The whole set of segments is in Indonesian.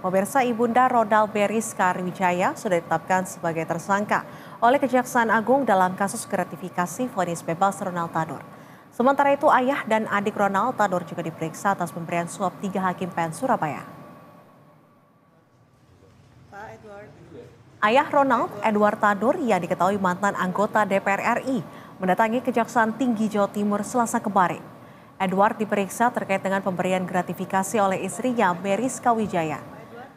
Pemirsa, Ibunda Ronald Beriska Wijaya sudah ditetapkan sebagai tersangka oleh Kejaksaan Agung dalam kasus gratifikasi vonis bebas Ronald Tanur. Sementara itu, ayah dan adik Ronald Tanur juga diperiksa atas pemberian suap 3 hakim PN Surabaya. Ayah Ronald, Edward Tanur, yang diketahui mantan anggota DPR RI, mendatangi Kejaksaan Tinggi Jawa Timur Selasa kemarin. Edward diperiksa terkait dengan pemberian gratifikasi oleh istrinya Beriska Wijaya.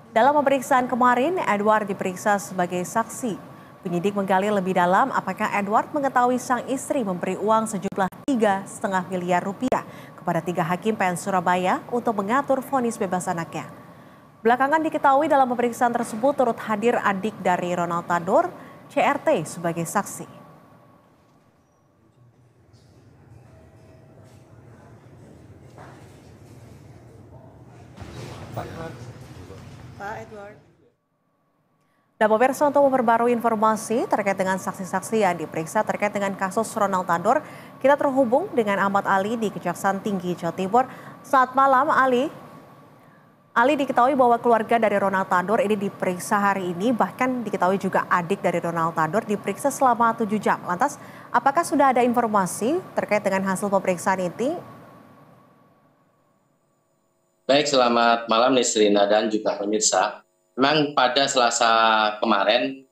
Dalam pemeriksaan kemarin, Edward diperiksa sebagai saksi. Penyidik menggali lebih dalam apakah Edward mengetahui sang istri memberi uang sejumlah 3,5 miliar rupiah kepada 3 hakim PN Surabaya untuk mengatur vonis bebas anaknya. Belakangan diketahui dalam pemeriksaan tersebut turut hadir adik dari Ronald Tanur, CRT, sebagai saksi. Pak Edward. Dan pemirsa, untuk memperbarui informasi terkait dengan saksi-saksi yang diperiksa terkait dengan kasus Ronald Tanur, kita terhubung dengan Ahmad Ali di Kejaksaan Tinggi Jawa Timur. Selamat malam, Ali. Ali, diketahui bahwa keluarga dari Ronald Tanur ini diperiksa hari ini, bahkan diketahui juga adik dari Ronald Tanur diperiksa selama 7 jam. Lantas, apakah sudah ada informasi terkait dengan hasil pemeriksaan ini? Baik, selamat malam Nisrina dan juga pemirsa. Memang pada Selasa kemarin,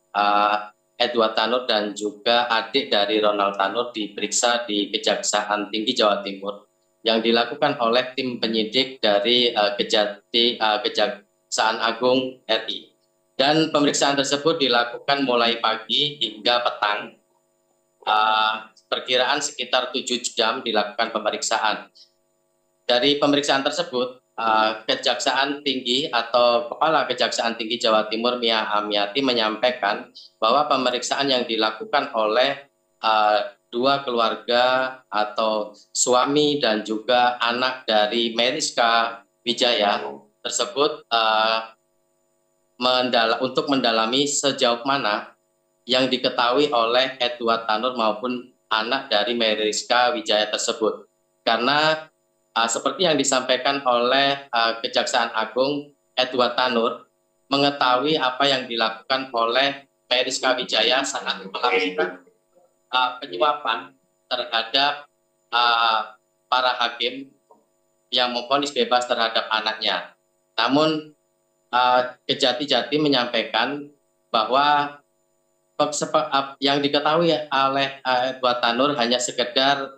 Edward Tanur dan juga adik dari Ronald Tanur diperiksa di Kejaksaan Tinggi Jawa Timur yang dilakukan oleh tim penyidik dari Kejaksaan Agung RI. Dan pemeriksaan tersebut dilakukan mulai pagi hingga petang. Perkiraan sekitar 7 jam dilakukan pemeriksaan. Dari pemeriksaan tersebut, Kejaksaan Tinggi atau Kepala Kejaksaan Tinggi Jawa Timur Mia Amiati menyampaikan bahwa pemeriksaan yang dilakukan oleh 2 keluarga atau suami dan juga anak dari Beriska Wijaya tersebut untuk mendalami sejauh mana yang diketahui oleh Edward Tanur maupun anak dari Beriska Wijaya tersebut. Karena seperti yang disampaikan oleh Kejaksaan Agung, Edward Tanur mengetahui apa yang dilakukan oleh Beriska Wijaya saat melakukan penyuapan terhadap para hakim yang memvonis bebas terhadap anaknya. Namun Kejati menyampaikan bahwa yang diketahui oleh Edward Tanur hanya sekedar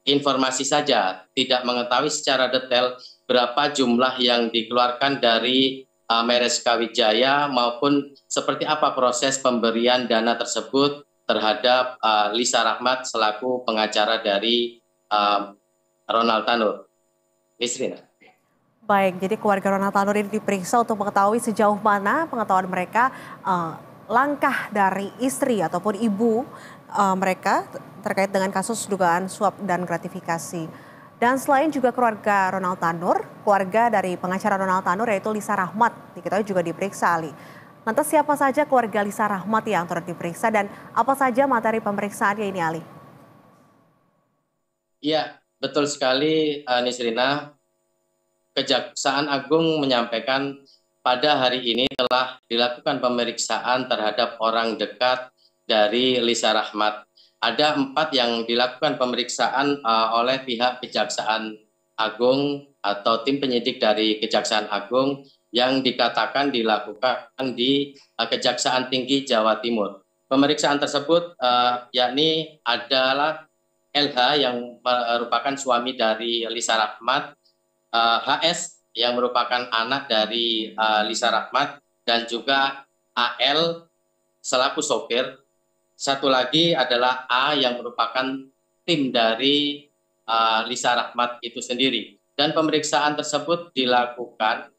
informasi saja, tidak mengetahui secara detail berapa jumlah yang dikeluarkan dari Beriska Wijaya maupun seperti apa proses pemberian dana tersebut terhadap Lisa Rahmat selaku pengacara dari Ronald Tanur. Nisrina. Baik, jadi keluarga Ronald Tanur ini diperiksa untuk mengetahui sejauh mana pengetahuan mereka langkah dari istri ataupun ibu mereka terkait dengan kasus dugaan suap dan gratifikasi. Dan selain juga keluarga Ronald Tanur, keluarga dari pengacara Ronald Tanur yaitu Lisa Rahmat diketahui juga diperiksa, Ali. Lantas siapa saja keluarga Lisa Rahmat yang turut diperiksa dan apa saja materi pemeriksaannya ini, Ali? Iya, betul sekali Nisrina. Kejaksaan Agung menyampaikan pada hari ini telah dilakukan pemeriksaan terhadap orang dekat dari Lisa Rahmat. Ada 4 yang dilakukan pemeriksaan oleh pihak Kejaksaan Agung atau tim penyidik dari Kejaksaan Agung yang dikatakan dilakukan di Kejaksaan Tinggi Jawa Timur. Pemeriksaan tersebut yakni adalah LH yang merupakan suami dari Lisa Rahmat, HS yang merupakan anak dari Lisa Rahmat, dan juga AL selaku sopir. Satu lagi adalah A yang merupakan tim dari Lisa Rahmat itu sendiri. Dan pemeriksaan tersebut dilakukan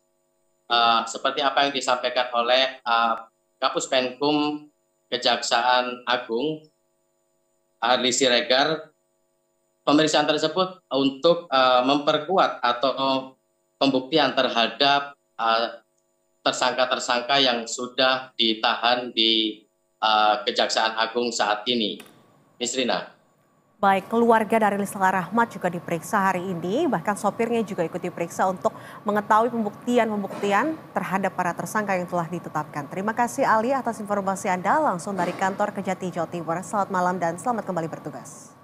seperti apa yang disampaikan oleh Kapus Penkum Kejaksaan Agung, Arli Siregar. Pemeriksaan tersebut untuk memperkuat atau pembuktian terhadap tersangka-tersangka yang sudah ditahan di Kejaksaan Agung saat ini. Nisrina. Baik, keluarga dari Rizal Rahmat juga diperiksa hari ini, bahkan sopirnya juga ikut diperiksa untuk mengetahui pembuktian-pembuktian terhadap para tersangka yang telah ditetapkan. Terima kasih Ali atas informasi Anda langsung dari kantor Kejati, Jawa Timur. Selamat malam dan selamat kembali bertugas.